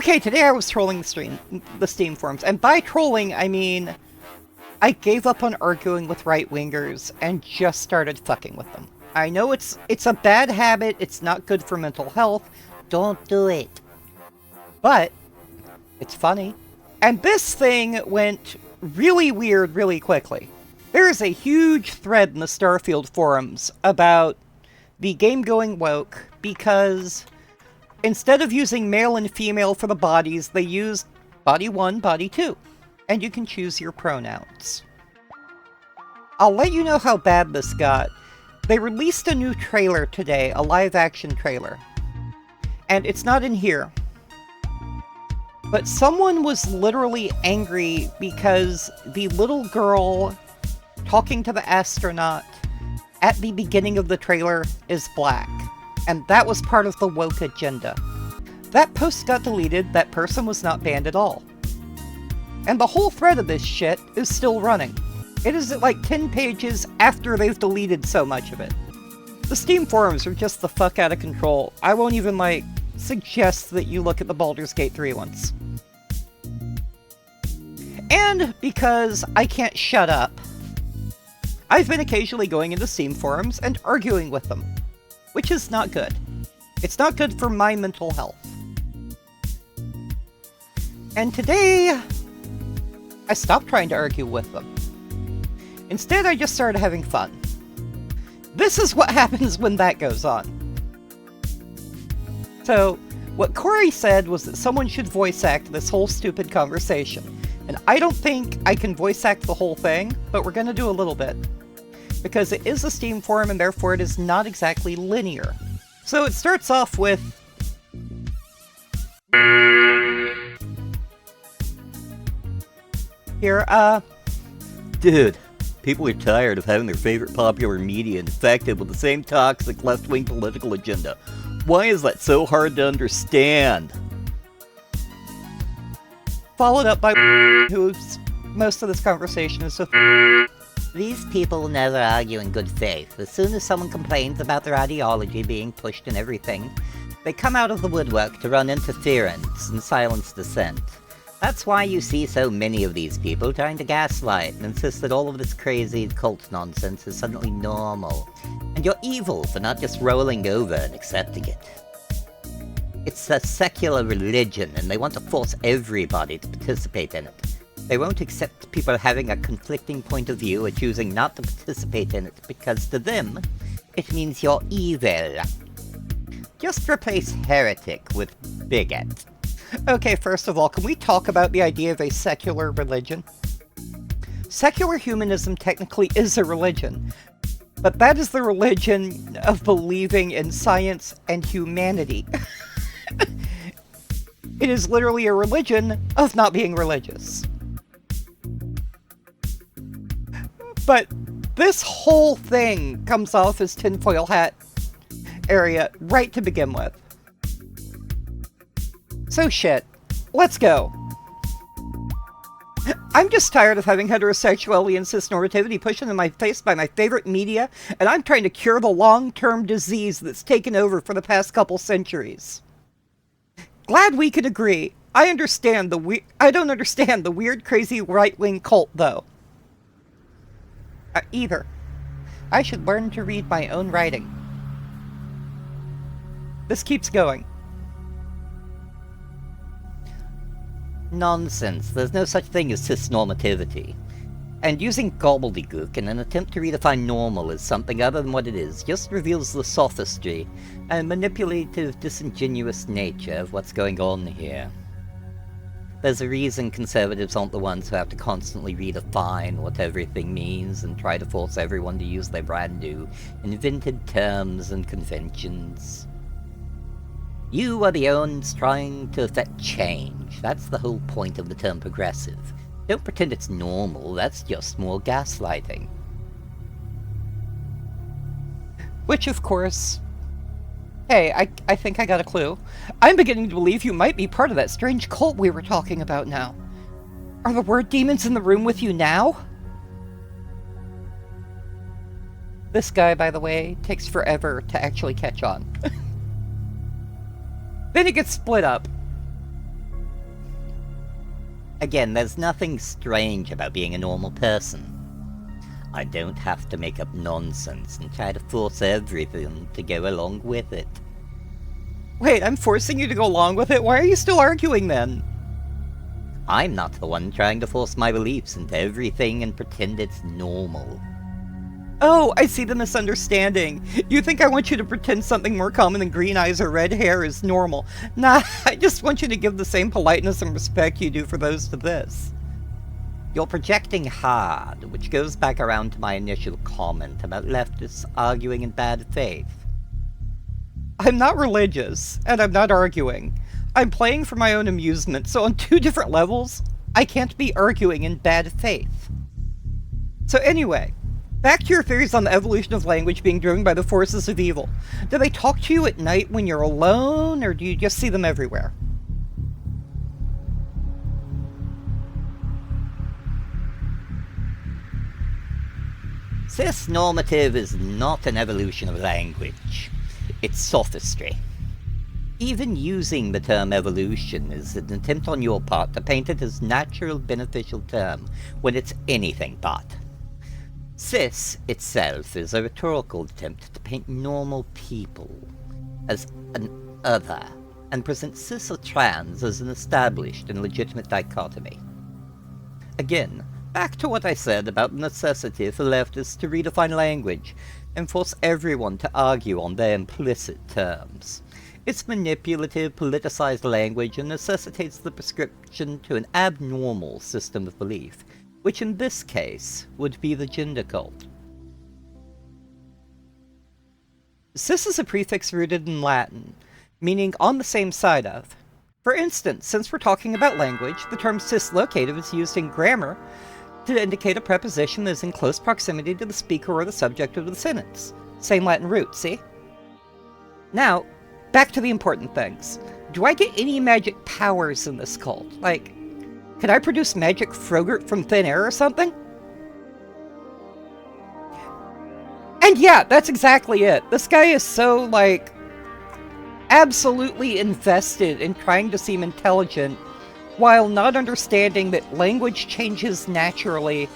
Okay, today I was trolling the Steam forums, and by trolling, I mean I gave up on arguing with right-wingers and just started fucking with them. I know it's a bad habit, it's not good for mental health, don't do it. But it's funny. And this thing went really weird really quickly. There is a huge thread in the Starfield forums about the game going woke because instead of using male and female for the bodies, they used body 1, body 2. And you can choose your pronouns. I'll let you know how bad this got. They released a new trailer today, a live-action trailer. And it's not in here. But someone was literally angry because the little girl talking to the astronaut at the beginning of the trailer is black. And that was part of the woke agenda. That post got deleted, that person was not banned at all. And the whole thread of this shit is still running. It is at like 10 pages after they've deleted so much of it. The Steam forums are just the fuck out of control. I won't even, like, suggest that you look at the Baldur's Gate 3 ones. And because I can't shut up, I've been occasionally going into Steam forums and arguing with them. Which is not good. It's not good for my mental health. And today, I stopped trying to argue with them. Instead, I just started having fun. This is what happens when that goes on. So, what Corey said was that someone should voice act this whole stupid conversation. And I don't think I can voice act the whole thing, but we're gonna do a little bit. Because it is a Steam forum and therefore it is not exactly linear. So it starts off with... Here, Dude, people are tired of having their favorite popular media infected with the same toxic left-wing political agenda. Why is that so hard to understand? Followed up by who's most of this conversation is with... These people never argue in good faith. As soon as someone complains about their ideology being pushed and everything, they come out of the woodwork to run interference and silence dissent. That's why you see so many of these people trying to gaslight and insist that all of this crazy cult nonsense is suddenly normal. And you're evil for not just rolling over and accepting it. It's a secular religion, and they want to force everybody to participate in it. They won't accept people having a conflicting point of view or choosing not to participate in it, because to them, it means you're evil. Just replace heretic with bigot. Okay, first of all, can we talk about the idea of a secular religion? Secular humanism technically is a religion, but that is the religion of believing in science and humanity. It is literally a religion of not being religious. But this whole thing comes off as tinfoil hat area right to begin with. So shit, let's go. I'm just tired of having heterosexuality and cisnormativity pushed into my face by my favorite media, and I'm trying to cure the long-term disease that's taken over for the past couple centuries. Glad we could agree. I don't understand the weird, crazy right-wing cult, though. Either. I should learn to read my own writing. This keeps going. Nonsense. There's no such thing as cisnormativity. And using gobbledygook in an attempt to redefine normal as something other than what it is just reveals the sophistry and manipulative, disingenuous nature of what's going on here. There's a reason conservatives aren't the ones who have to constantly redefine what everything means and try to force everyone to use their brand new, invented terms and conventions. You are the ones trying to effect change. That's the whole point of the term progressive. Don't pretend it's normal, that's just more gaslighting. Which, of course... Hey, I think I got a clue. I'm beginning to believe you might be part of that strange cult we were talking about now. Are the word demons in the room with you now? This guy, by the way, takes forever to actually catch on. Then it gets split up. Again, there's nothing strange about being a normal person. I don't have to make up nonsense and try to force everything to go along with it. Wait, I'm forcing you to go along with it? Why are you still arguing then? I'm not the one trying to force my beliefs into everything and pretend it's normal. Oh, I see the misunderstanding. You think I want you to pretend something more common than green eyes or red hair is normal. Nah, I just want you to give the same politeness and respect you do for those to this. You're projecting hard, which goes back around to my initial comment about leftists arguing in bad faith. I'm not religious, and I'm not arguing. I'm playing for my own amusement, so on two different levels, I can't be arguing in bad faith. So anyway, back to your theories on the evolution of language being driven by the forces of evil. Do they talk to you at night when you're alone, or do you just see them everywhere? Cis-normative is not an evolution of language. It's sophistry. Even using the term evolution is an attempt on your part to paint it as natural, beneficial term, when it's anything but. Cis itself is a rhetorical attempt to paint normal people as an other, and present cis or trans as an established and legitimate dichotomy. Again, back to what I said about the necessity for leftists to redefine language and force everyone to argue on their implicit terms. It's manipulative, politicized language and necessitates the prescription to an abnormal system of belief, which in this case would be the gender cult. Cis is a prefix rooted in Latin, meaning on the same side of. For instance, since we're talking about language, the term cislocative is used in grammar to indicate a preposition that is in close proximity to the speaker or the subject of the sentence. Same Latin root, see? Now, back to the important things. Do I get any magic powers in this cult? Like, can I produce magic Frogurt from thin air or something? And yeah, that's exactly it. This guy is so, like, absolutely invested in trying to seem intelligent while not understanding that language changes naturally.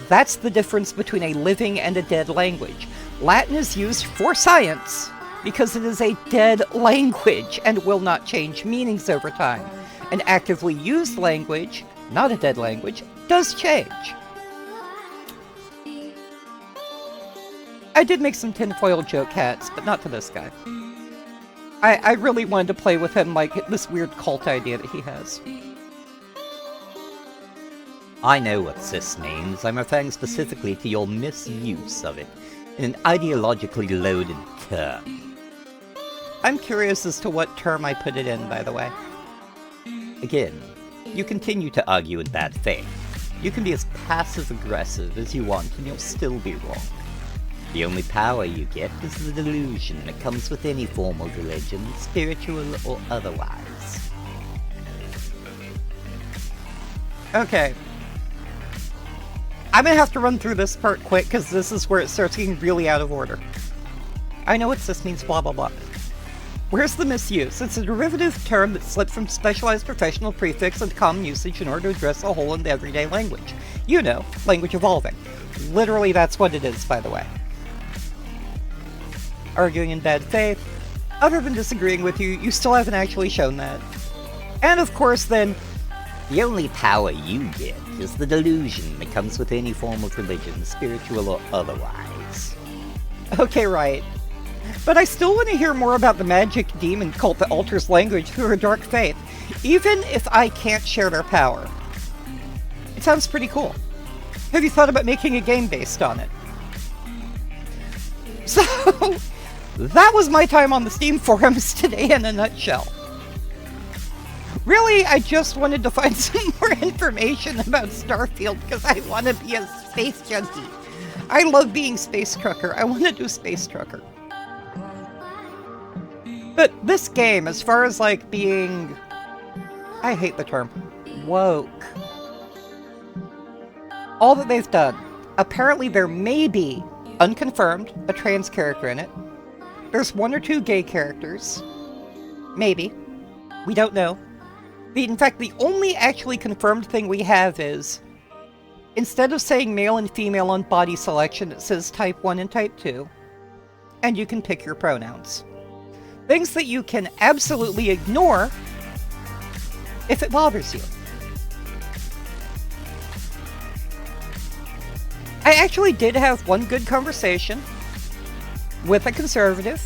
That's the difference between a living and a dead language. Latin is used for science because it is a dead language and will not change meanings over time. An actively used language, not a dead language, does change. I did make some tinfoil joke hats, but not to this guy. I really wanted to play with him like this weird cult idea that he has. I know what cis means. I'm referring specifically to your misuse of it in an ideologically loaded term. I'm curious as to what term I put it in, by the way. Again, you continue to argue in bad faith. You can be as passive-aggressive as you want and you'll still be wrong. The only power you get is the delusion that comes with any form of religion, spiritual or otherwise. Okay. I'm gonna have to run through this part quick, because this is where it starts getting really out of order. I know what cis means, blah blah blah. Where's the misuse? It's a derivative term that slipped from specialized professional prefix into common usage in order to address a hole in the everyday language. You know, language evolving. Literally, that's what it is, by the way. Arguing in bad faith. Other than disagreeing with you, you still haven't actually shown that. And of course, then, the only power you get is the delusion that comes with any form of religion, spiritual or otherwise. Okay, right. But I still want to hear more about the magic demon cult that alters language through a dark faith, even if I can't share their power. It sounds pretty cool. Have you thought about making a game based on it? So, that was my time on the Steam forums today in a nutshell. Really, I just wanted to find some more information about Starfield because I want to be a space junkie. I love being Space Trucker. I want to do Space Trucker. But this game, as far as like being... I hate the term. Woke. All that they've done. Apparently there may be, unconfirmed, a trans character in it. There's one or two gay characters. Maybe. We don't know. In fact, the only actually confirmed thing we have is, instead of saying male and female on body selection, it says type 1 and type 2. And you can pick your pronouns. Things that you can absolutely ignore if it bothers you. I actually did have one good conversation with a conservative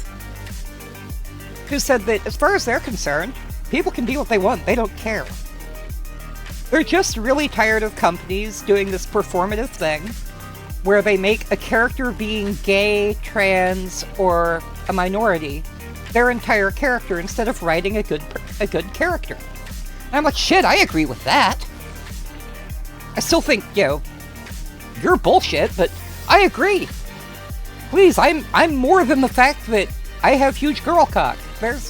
who said that as far as they're concerned, people can be what they want, they don't care. They're just really tired of companies doing this performative thing where they make a character being gay, trans, or a minority their entire character instead of writing a good character. And I'm like, shit, I agree with that. I still think, you're bullshit, but I agree. Please, I'm more than the fact that I have huge girl cock. That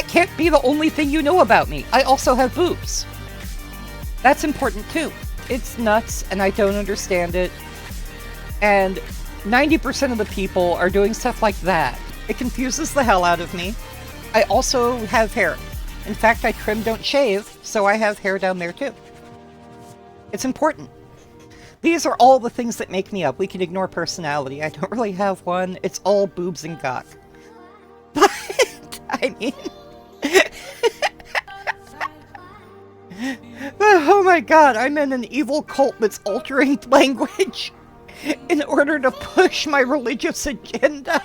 can't be the only thing you know about me. I also have boobs. That's important too. It's nuts, and I don't understand it. And 90% of the people are doing stuff like that. It confuses the hell out of me. I also have hair. In fact, I trim, don't shave, so I have hair down there too. It's important. These are all the things that make me up. We can ignore personality. I don't really have one. It's all boobs and cock. But, oh my god, I'm in an evil cult that's altering language in order to push my religious agenda.